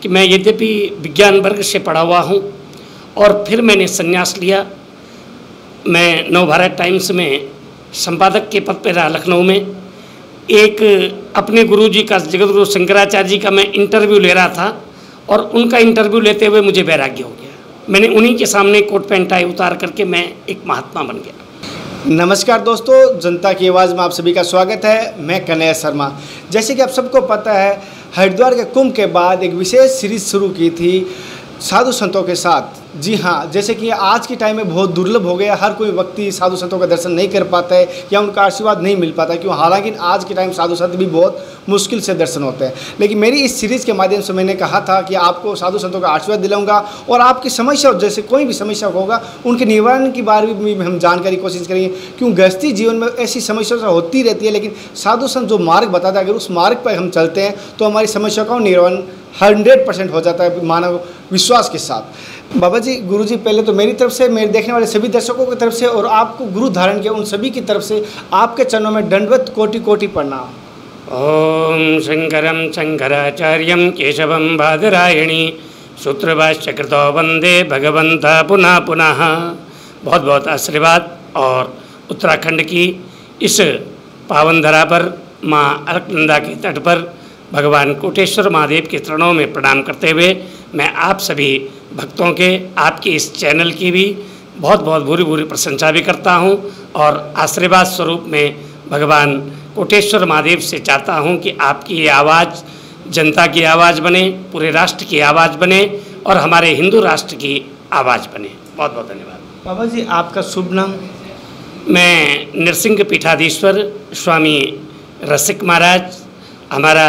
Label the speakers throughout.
Speaker 1: कि मैं यद्यपि विज्ञान वर्ग से पढ़ा हुआ हूँ और फिर मैंने संन्यास लिया। मैं नवभारत टाइम्स में संपादक के पद पर रहा लखनऊ में। एक अपने गुरुजी का जगतगुरु शंकराचार्य जी का मैं इंटरव्यू ले रहा था और उनका इंटरव्यू लेते हुए मुझे वैराग्य हो गया। मैंने उन्हीं के सामने कोट पैंट टाई उतार करके मैं एक महात्मा बन गया।
Speaker 2: नमस्कार दोस्तों, जनता की आवाज़ में आप सभी का स्वागत है। मैं कन्हैया शर्मा। जैसे कि आप सबको पता है, हरिद्वार के कुंभ के बाद एक विशेष सीरीज शुरू की थी साधु संतों के साथ। जी हाँ, जैसे कि आज के टाइम में बहुत दुर्लभ हो गया, हर कोई व्यक्ति साधु संतों का दर्शन नहीं कर पाता है या उनका आशीर्वाद नहीं मिल पाता, क्यों हालांकि आज के टाइम साधु संत भी बहुत मुश्किल से दर्शन होते हैं। लेकिन मेरी इस सीरीज़ के माध्यम से मैंने कहा था कि आपको साधु संतों का आशीर्वाद दिलाऊंगा और आपकी समस्या, जैसे कोई भी समस्या होगा, उनके निवारण के बारे में भी हम जानकारी कोशिश करेंगे। क्यों गृहस्थी जीवन में ऐसी समस्या होती रहती है, लेकिन साधु संत जो मार्ग बताता है, अगर उस मार्ग पर हम चलते हैं तो हमारी समस्या का निवारण 100% हो जाता है मानव विश्वास के साथ। बाबा जी, गुरु जी, पहले तो मेरी तरफ से, मेरे देखने वाले सभी दर्शकों की तरफ से और आपको गुरु धारण किया उन सभी की तरफ से आपके चरणों में दंडवत कोटि कोटि प्रणाम।
Speaker 1: ओम शंकरम शंकराचार्यम केशवम बादरायणी सूत्रभाष्य कृतो वंदे भगवंता पुनः पुनः। बहुत बहुत आशीर्वाद। और उत्तराखंड की इस पावन धरा पर माँ अलकनंदा के तट पर भगवान कोटेश्वर महादेव के चरणों में प्रणाम करते हुए मैं आप सभी भक्तों के, आपके इस चैनल की भी बहुत बहुत भूरी भूरी प्रशंसा भी करता हूं और आशीर्वाद स्वरूप में भगवान कोटेश्वर महादेव से चाहता हूं कि आपकी ये आवाज़ जनता की आवाज़ बने, पूरे राष्ट्र की आवाज़ बने और हमारे हिंदू राष्ट्र की आवाज़ बने। बहुत बहुत धन्यवाद।
Speaker 2: बाबा जी, आपका शुभ नाम?
Speaker 1: मैं नृसिंह पीठाधीश्वर स्वामी रसिक महाराज, हमारा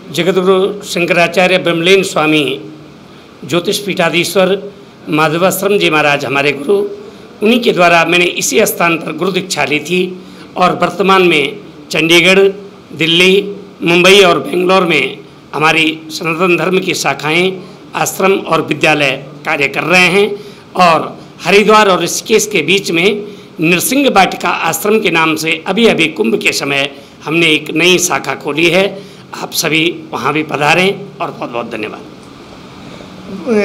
Speaker 1: जगतगुरु शंकराचार्य ब्रह्मलीन स्वामी ज्योतिष पीठाधीश्वर माधवाश्रम जी महाराज हमारे गुरु, उन्हीं के द्वारा मैंने इसी स्थान पर गुरु दीक्षा ली थी और वर्तमान में चंडीगढ़, दिल्ली, मुंबई और बेंगलोर में हमारी सनातन धर्म की शाखाएं, आश्रम और विद्यालय कार्य कर रहे हैं। और हरिद्वार और ऋषिकेश के बीच में नृसिंह वाटिका आश्रम के नाम से अभी अभी कुंभ के समय हमने एक नई शाखा खोली है। आप सभी वहाँ भी पधारें और बहुत बहुत धन्यवाद।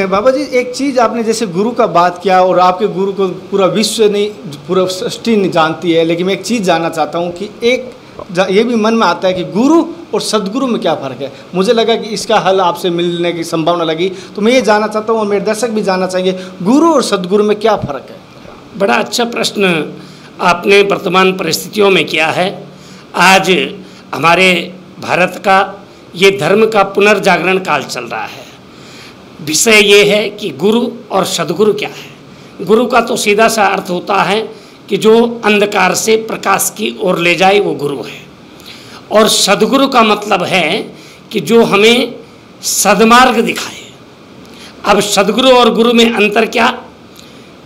Speaker 2: बाबा जी, एक चीज़ आपने जैसे गुरु का बात किया और आपके गुरु को पूरा विश्व नहीं, पूरा सृष्टि नहीं जानती है, लेकिन मैं एक चीज़ जानना चाहता हूँ कि एक ये भी मन में आता है कि गुरु और सदगुरु में क्या फ़र्क है। मुझे लगा कि इसका हल आपसे मिलने की संभावना लगी, तो मैं ये जानना चाहता हूँ और मेरे दर्शक भी जानना चाहेंगे, गुरु और सदगुरु में क्या फ़र्क है।
Speaker 1: बड़ा अच्छा प्रश्न आपने वर्तमान परिस्थितियों में किया है। आज हमारे भारत का ये धर्म का पुनर्जागरण काल चल रहा है। विषय ये है कि गुरु और सदगुरु क्या है। गुरु का तो सीधा सा अर्थ होता है कि जो अंधकार से प्रकाश की ओर ले जाए, वो गुरु है। और सदगुरु का मतलब है कि जो हमें सदमार्ग दिखाए। अब सदगुरु और गुरु में अंतर क्या?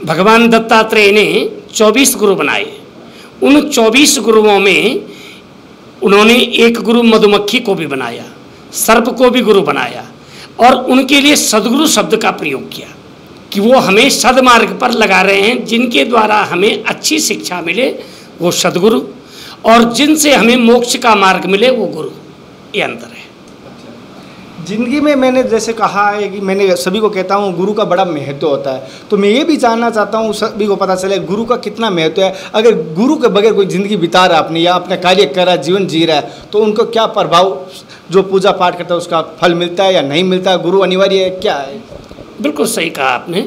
Speaker 1: भगवान दत्तात्रेय ने 24 गुरु बनाए। उन 24 गुरुओं में उन्होंने एक गुरु मधुमक्खी को भी बनाया, सर्प को भी गुरु बनाया और उनके लिए सदगुरु शब्द का प्रयोग किया कि वो हमें सदमार्ग पर लगा रहे हैं। जिनके द्वारा हमें अच्छी शिक्षा मिले वो सदगुरु, और जिनसे हमें मोक्ष का मार्ग मिले वो गुरु। ये अंतर है।
Speaker 2: जिंदगी में मैंने जैसे कहा है कि मैंने सभी को कहता हूँ गुरु का बड़ा महत्व होता है, तो मैं ये भी जानना चाहता हूँ सभी को पता चले गुरु का कितना महत्व है। अगर गुरु के बगैर कोई ज़िंदगी बिता रहा है अपनी या अपना कार्य कर रहा है, जीवन जी रहा है, तो उनको क्या प्रभाव, जो पूजा पाठ करता है उसका फल मिलता है या नहीं मिलता है? गुरु अनिवार्य है, क्या है?
Speaker 1: बिल्कुल सही कहा आपने।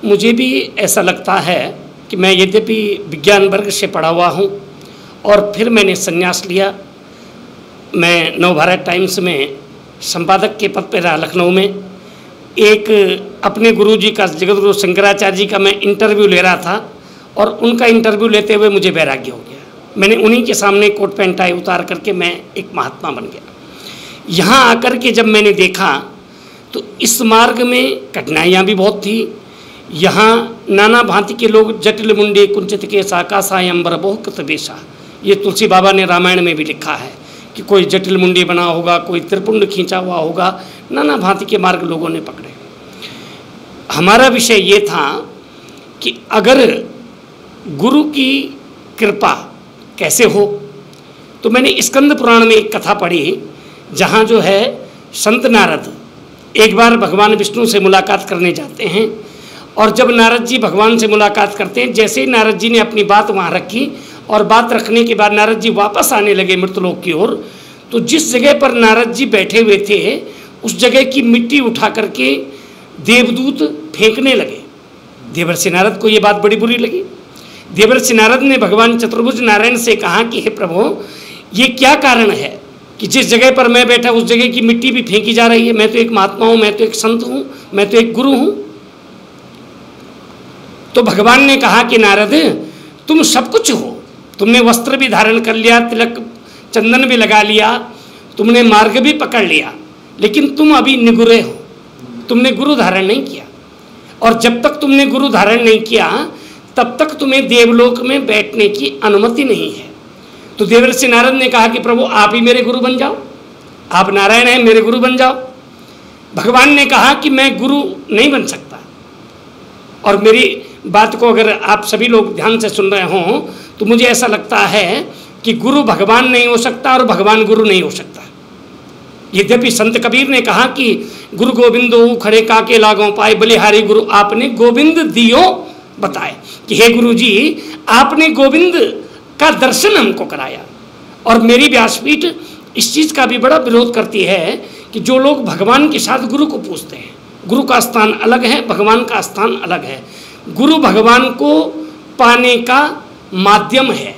Speaker 1: मुझे भी ऐसा लगता है कि मैं यद्यपि विज्ञान वर्ग से पढ़ा हुआ हूँ और फिर मैंने संन्यास लिया। मैं नवभारत टाइम्स में संपादक के पद पर रहा लखनऊ में। एक अपने गुरुजी का जगतगुरु शंकराचार्य जी का मैं इंटरव्यू ले रहा था और उनका इंटरव्यू लेते हुए मुझे वैराग्य हो गया। मैंने उन्हीं के सामने कोट पैंट टाई उतार करके मैं एक महात्मा बन गया। यहाँ आकर के जब मैंने देखा तो इस मार्ग में कठिनाइयाँ भी बहुत थी। यहाँ नाना भांति के लोग जटिल मुंडे कुंचित के साकासाय अंबर बहु कृत वेशा, ये तुलसी बाबा ने रामायण में भी लिखा है कि कोई जटिल मुंडी बना होगा, कोई त्रिपुंड खींचा हुआ होगा, नाना भांति के मार्ग लोगों ने पकड़े। हमारा विषय ये था कि अगर गुरु की कृपा कैसे हो, तो मैंने स्कंद पुराण में एक कथा पढ़ी जहाँ जो है संत नारद एक बार भगवान विष्णु से मुलाकात करने जाते हैं और जब नारद जी भगवान से मुलाकात करते हैं, जैसे ही नारद जी ने अपनी बात वहाँ रखी और बात रखने के बाद नारद जी वापस आने लगे मृतलोक की ओर, तो जिस जगह पर नारद जी बैठे हुए थे उस जगह की मिट्टी उठा करके देवदूत फेंकने लगे। देवर्षि नारद को ये बात बड़ी बुरी लगी। देवर्षि नारद ने भगवान चतुर्भुज नारायण से कहा कि हे प्रभु, ये क्या कारण है कि जिस जगह पर मैं बैठा उस जगह की मिट्टी भी फेंकी जा रही है? मैं तो एक महात्मा हूँ, मैं तो एक संत हूँ, मैं तो एक गुरु हूँ। तो भगवान ने कहा कि नारद, तुम सब कुछ हो, तुमने वस्त्र भी धारण कर लिया, तिलक चंदन भी लगा लिया, तुमने मार्ग भी पकड़ लिया, लेकिन तुम अभी निगुरे हो, तुमने गुरु धारण नहीं किया। और जब तक तुमने गुरु धारण नहीं किया तब तक तुम्हें देवलोक में बैठने की अनुमति नहीं है। तो देवर्षि नारद ने कहा कि प्रभु आप ही मेरे गुरु बन जाओ, आप नारायण हैं, मेरे गुरु बन जाओ। भगवान ने कहा कि मैं गुरु नहीं बन सकता। और मेरी बात को अगर आप सभी लोग ध्यान से सुन रहे हों तो मुझे ऐसा लगता है कि गुरु भगवान नहीं हो सकता और भगवान गुरु नहीं हो सकता। यद्यपि संत कबीर ने कहा कि गुरु गोविंदो खड़े काके लागों पाए, बलिहारी गुरु आपने गोविंद दियो बताए, कि हे गुरु जी आपने गोविंद का दर्शन हमको कराया। और मेरी व्यासपीठ इस चीज़ का भी बड़ा विरोध करती है कि जो लोग भगवान के साथ गुरु को पूछते हैं, गुरु का स्थान अलग है, भगवान का स्थान अलग है। गुरु भगवान को पाने का माध्यम है,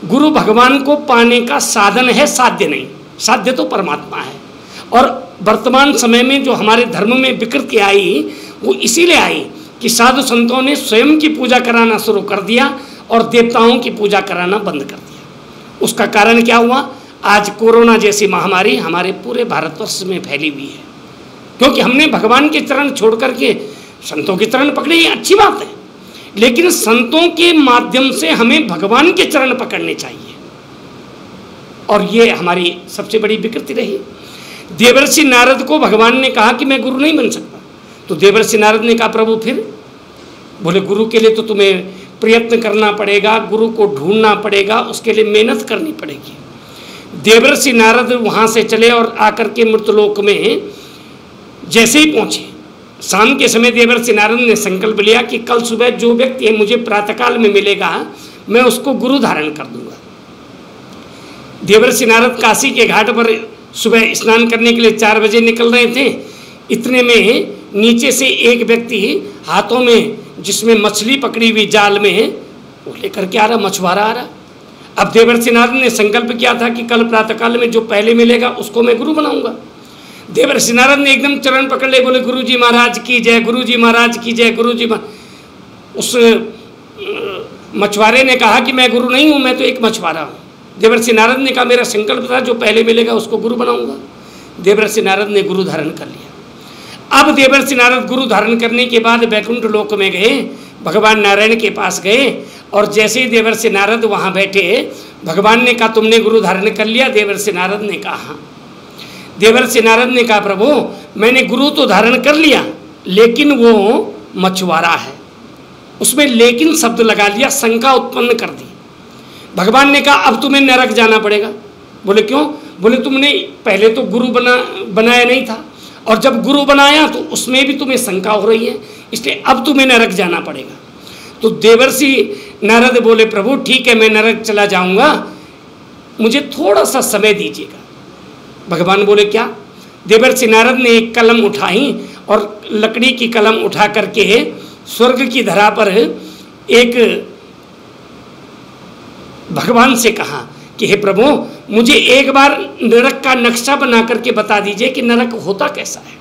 Speaker 1: गुरु भगवान को पाने का साधन है, साध्य नहीं। साध्य तो परमात्मा है। और वर्तमान समय में जो हमारे धर्म में विकृति आई वो इसीलिए आई कि साधु संतों ने स्वयं की पूजा कराना शुरू कर दिया और देवताओं की पूजा कराना बंद कर दिया। उसका कारण क्या हुआ? आज कोरोना जैसी महामारी हमारे पूरे भारतवर्ष में फैली हुई है, क्योंकि हमने भगवान के चरण छोड़ करके संतों के चरण पकड़े। ये अच्छी बात है, लेकिन संतों के माध्यम से हमें भगवान के चरण पकड़ने चाहिए, और ये हमारी सबसे बड़ी विकृति रही। देवर्षि नारद को भगवान ने कहा कि मैं गुरु नहीं बन सकता। तो देवर्षि नारद ने कहा प्रभु फिर? बोले गुरु के लिए तो तुम्हें प्रयत्न करना पड़ेगा, गुरु को ढूंढना पड़ेगा, उसके लिए मेहनत करनी पड़ेगी। देवर्षि नारद वहाँ से चले और आकर के मृतलोक में जैसे ही पहुँचे, शाम के समय देवर्षि नारद ने संकल्प लिया कि कल सुबह जो व्यक्ति है मुझे प्रातःकाल में मिलेगा मैं उसको गुरु धारण कर दूंगा। देवर्षि नारद काशी के घाट पर सुबह स्नान करने के लिए 4 बजे निकल रहे थे। इतने में नीचे से एक व्यक्ति हाथों में जिसमें मछली पकड़ी हुई जाल में वो लेकर के आ रहा, मछुआरा आ रहा। अब देवर्षि नारद ने संकल्प किया था कि कल प्रातःकाल में जो पहले मिलेगा उसको मैं गुरु बनाऊंगा। देवर्षि नारद ने एकदम चरण पकड़ ले, बोले गुरु जी महाराज की जय, गुरु जी महाराज की जय, गुरु जी। उस मछुआरे ने कहा कि मैं गुरु नहीं हूँ, मैं तो एक मछुआरा हूँ। देवर्षि नारद ने कहा मेरा संकल्प था जो पहले मिलेगा उसको गुरु बनाऊंगा। देवर्षि नारद ने गुरु धारण कर लिया। अब देवर्षि नारद गुरु धारण करने के बाद वैकुंठ लोक में गए, भगवान नारायण के पास गए, और जैसे ही देवर्षि नारद वहाँ बैठे भगवान ने कहा तुमने गुरु धारण कर लिया? देवर्षि नारद ने कहा हाँ। देवर्षि नारद ने कहा प्रभु मैंने गुरु तो धारण कर लिया, लेकिन वो मछुआरा है। उसमें लेकिन शब्द लगा लिया, शंका उत्पन्न कर दी। भगवान ने कहा अब तुम्हें नरक जाना पड़ेगा। बोले क्यों? बोले तुमने पहले तो गुरु बनाया नहीं था, और जब गुरु बनाया तो उसमें भी तुम्हें शंका हो रही है, इसलिए अब तुम्हें नरक जाना पड़ेगा। तो देवर्षि नारद बोले प्रभु ठीक है मैं नरक चला जाऊंगा, मुझे थोड़ा सा समय दीजिएगा। भगवान बोले क्या? देवर्षि नारद ने एक कलम उठाई और लकड़ी की कलम उठा करके स्वर्ग की धरा पर एक भगवान से कहा कि हे प्रभु मुझे एक बार नरक का नक्शा बना करके बता दीजिए कि नरक होता कैसा है।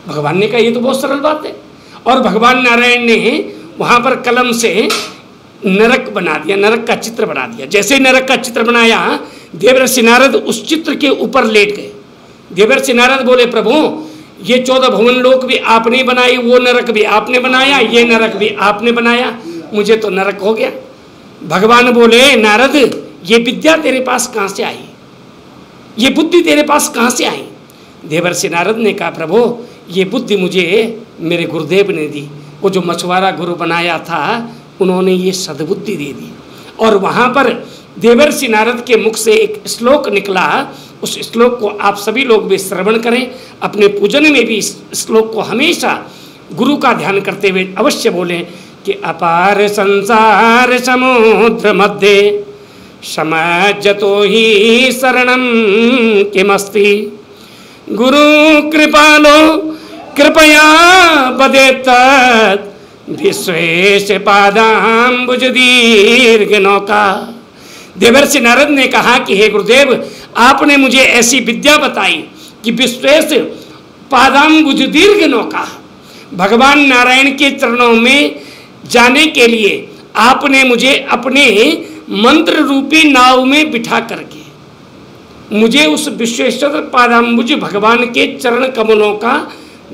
Speaker 1: भगवान ने कहा ये तो बहुत सरल बात है, और भगवान नारायण ने वहाँ पर कलम से नरक बना दिया, नरक का चित्र बना दिया। जैसे नरक का चित्र बनाया देवर्षि नारद उस चित्र के ऊपर लेट गए। देवर्षि नारद बोले प्रभु ये 14 भुवन लोक भी आपने बनाई, वो नरक भी आपने बनाया, ये नरक भी आपने बनाया, मुझे तो नरक हो गया। भगवान बोले नारद ये विद्या तेरे पास कहाँ से आई, ये बुद्धि तेरे पास कहाँ से आई? देवर्षि नारद ने कहा प्रभु ये बुद्धि मुझे मेरे गुरुदेव ने दी, वो जो मछुआरा गुरु बनाया था उन्होंने ये सद्बुद्धि दे दी। और वहाँ पर देवर्षि नारद के मुख से एक श्लोक निकला उस श्लोक को आप सभी लोग भी श्रवण करें, अपने पूजन में भी इस श्लोक को हमेशा गुरु का ध्यान करते हुए अवश्य बोलें कि अपार संसार समुद्र मध्य समज्जतो ही शरणम किमस्ति गुरु कृपालो कृपया बदेत विश्वेश पादाम्बुज दीर्घ नौका। देवर्षि नारद ने कहा कि हे गुरुदेव, आपने मुझे ऐसी विद्या बताई कि विश्वेश पादाम्बुज दीर्घ नौका, भगवान नारायण के चरणों में जाने के लिए आपने मुझे अपने मंत्र रूपी नाव में बिठा करके मुझे उस विश्वेश्वर पादाम्बुज भगवान के चरण कमलों का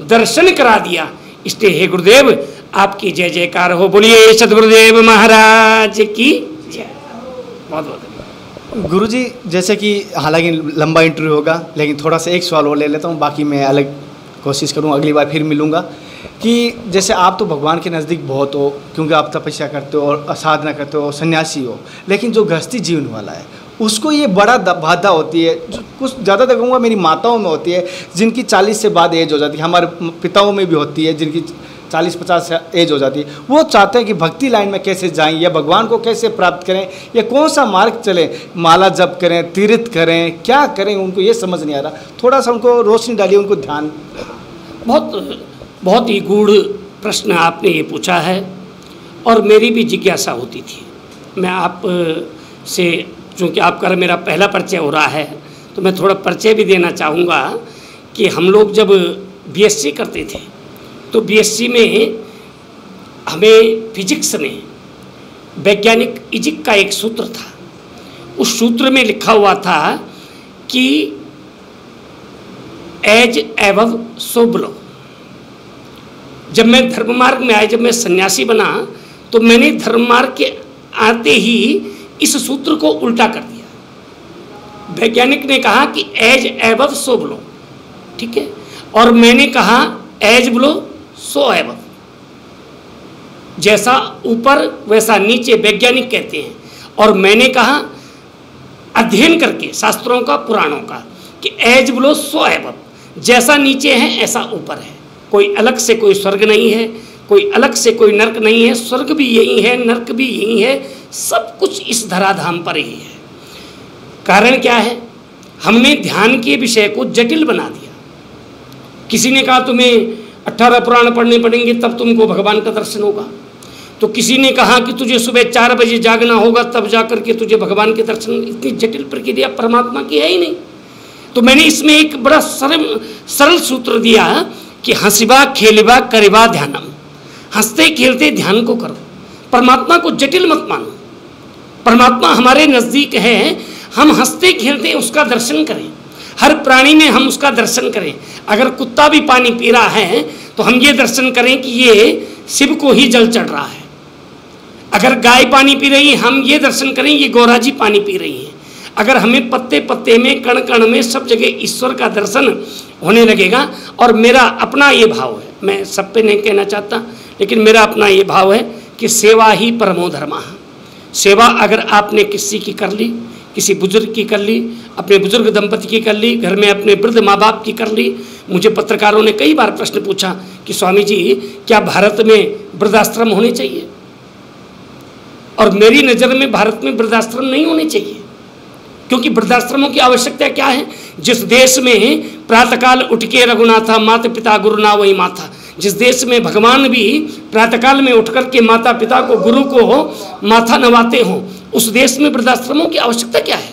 Speaker 1: दर्शन करा दिया। इसलिए हे गुरुदेव, आपकी जय जयकार हो। बोलिए सद्गुरुदेव महाराज की जय। बहुत बहुत
Speaker 2: गुरुजी, जैसे कि हालांकि लंबा इंटरव्यू होगा, लेकिन थोड़ा सा एक सवाल और ले लेता हूँ, बाकी मैं अलग कोशिश करूँगा, अगली बार फिर मिलूँगा। कि जैसे आप तो भगवान के नज़दीक बहुत हो, क्योंकि आप तपस्या करते हो और साधना करते हो, सन्यासी हो, लेकिन जो गृहस्थी जीवन वाला है उसको ये बड़ा बाधा होती है, जो कुछ ज़्यादा तक कहूँगा मेरी माताओं में होती है, जिनकी 40 से बाद एज हो जाती है, हमारे पिताओं में भी होती है जिनकी 40-50 एज हो जाती है। वो चाहते हैं कि भक्ति लाइन में कैसे जाएं, या भगवान को कैसे प्राप्त करें, या कौन सा मार्ग चलें, माला जप करें, तीर्थ करें, क्या करें, उनको ये समझ नहीं आ रहा। थोड़ा सा उनको रोशनी डालिए, उनको ध्यान।
Speaker 1: बहुत ही गूढ़ प्रश्न आपने ये पूछा है, और मेरी भी जिज्ञासा होती थी। मैं आप से, चूँकि आपका मेरा पहला परिचय हो रहा है, तो मैं थोड़ा परिचय भी देना चाहूँगा कि हम लोग जब बीएससी करते थे तो बीएससी में हमें फिजिक्स में वैज्ञानिक इजिक का एक सूत्र था। उस सूत्र में लिखा हुआ था कि एज एवव सो बिलो। जब मैं धर्म मार्ग में आया, जब मैं सन्यासी बना, तो मैंने धर्म मार्ग के आते ही इस सूत्र को उल्टा कर दिया। वैज्ञानिक ने कहा कि एज एवव सो बिलो, ठीक है, और मैंने कहा एज बिलो सो एवव। जैसा ऊपर वैसा नीचे, वैज्ञानिक कहते हैं, और मैंने कहा अध्ययन करके शास्त्रों का, पुराणों का, कि एज बिलो सो एवव, जैसा नीचे है ऐसा ऊपर है। कोई अलग से कोई स्वर्ग नहीं है, कोई अलग से कोई नरक नहीं है, स्वर्ग भी यही है, नरक भी यही है, सब कुछ इस धराधाम पर ही है। कारण क्या है? हमने ध्यान के विषय को जटिल बना दिया। किसी ने कहा तुम्हें 18 पुराण पढ़ने पड़ेंगे तब तुमको भगवान का दर्शन होगा, तो किसी ने कहा कि तुझे सुबह 4 बजे जागना होगा तब जाकर के तुझे भगवान के दर्शन। इतनी जटिल प्रक्रिया परमात्मा की है ही नहीं। तो मैंने इसमें एक बड़ा सरल सूत्र दिया कि हंसिबा खेलिबा करिबा ध्यानम। हंसते खेलते ध्यान को करो, परमात्मा को जटिल मत मानो। परमात्मा हमारे नज़दीक है, हम हंसते खेलते उसका दर्शन करें। हर प्राणी में हम उसका दर्शन करें। अगर कुत्ता भी पानी पी रहा है तो हम ये दर्शन करें कि ये शिव को ही जल चढ़ रहा है। अगर गाय पानी पी रही है, हम ये दर्शन करें ये गौरा जी पानी पी रही है। अगर हमें पत्ते पत्ते में, कण कण में, सब जगह ईश्वर का दर्शन होने लगेगा। और मेरा अपना ये भाव है, मैं सब पे नहीं कहना चाहता, लेकिन मेरा अपना ये भाव है कि सेवा ही परमो धर्मः। सेवा अगर आपने किसी की कर ली, किसी बुजुर्ग की कर ली, अपने बुजुर्ग दंपति की कर ली, घर में अपने वृद्ध माँ बाप की कर ली। मुझे पत्रकारों ने कई बार प्रश्न पूछा कि स्वामी जी क्या भारत में वृद्धाश्रम होने चाहिए? और मेरी नज़र में भारत में वृद्धाश्रम नहीं होने चाहिए, क्योंकि वृद्धाश्रमों की आवश्यकता क्या है? जिस देश में प्रातःकाल उठ के रघुनाथा माता पिता गुरु ना वही माथा, जिस देश में भगवान भी प्रातःकाल में उठ कर के माता पिता को, गुरु को माथा नवाते हों, उस देश में वृद्धाश्रमों की आवश्यकता क्या है?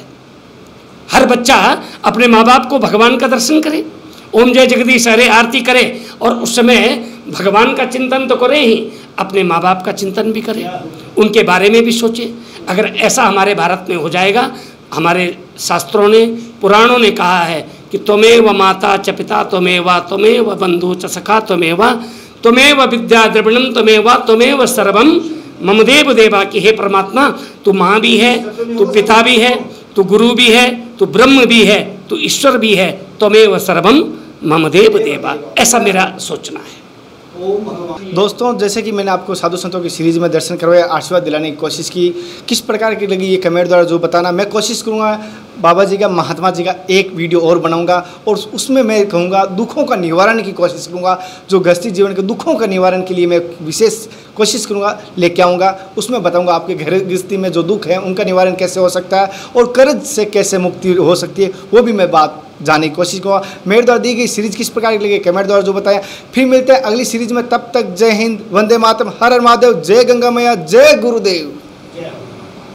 Speaker 1: हर बच्चा अपने माँ बाप को भगवान का दर्शन करे, ओम जय जगदीश हरे आरती करे, और उस समय भगवान का चिंतन तो करे ही, अपने माँ बाप का चिंतन भी करे, उनके बारे में भी सोचे। अगर ऐसा हमारे भारत में हो जाएगा, हमारे शास्त्रों ने, पुराणों ने कहा है कि त्वमेव माता च पिता त्वमेव बंधु च सखा त्वमेव विद्या द्रविणम त्वमेव सर्वम मम देव देवा। कि हे परमात्मा, तू माँ भी है, तू पिता भी है, तू गुरु भी है, तू ब्रह्म भी है, तू ईश्वर भी है, त्वमेव सर्वम मम देव देवा। ऐसा मेरा सोचना है।
Speaker 2: दोस्तों, जैसे कि मैंने आपको साधु संतों की सीरीज में दर्शन करवाया, आशीर्वाद दिलाने की कोशिश की, किस प्रकार की लगी ये कमेंट द्वारा जो बताना, मैं कोशिश करूँगा बाबा जी का, महात्मा जी का एक वीडियो और बनाऊंगा और उसमें मैं कहूँगा दुखों का निवारण की कोशिश करूँगा। जो गृहस्थी जीवन के दुखों का निवारण के लिए मैं विशेष कोशिश करूँगा, लेके आऊँगा। उसमें बताऊँगा आपके घर गृहस्थी में जो दुख है उनका निवारण कैसे हो सकता है और कर्ज से कैसे मुक्ति हो सकती है, वो भी मैं बात जानने की कोशिश करूँगा। मेरे द्वारा दी गई सीरीज किस प्रकार की लगी, कमेंट द्वारा जो बताया। फिर मिलते हैं अगली सीरीज में, तब तक जय हिंद, वंदे मातरम, हर हर महादेव, जय गंगा मैया, जय गुरुदेव।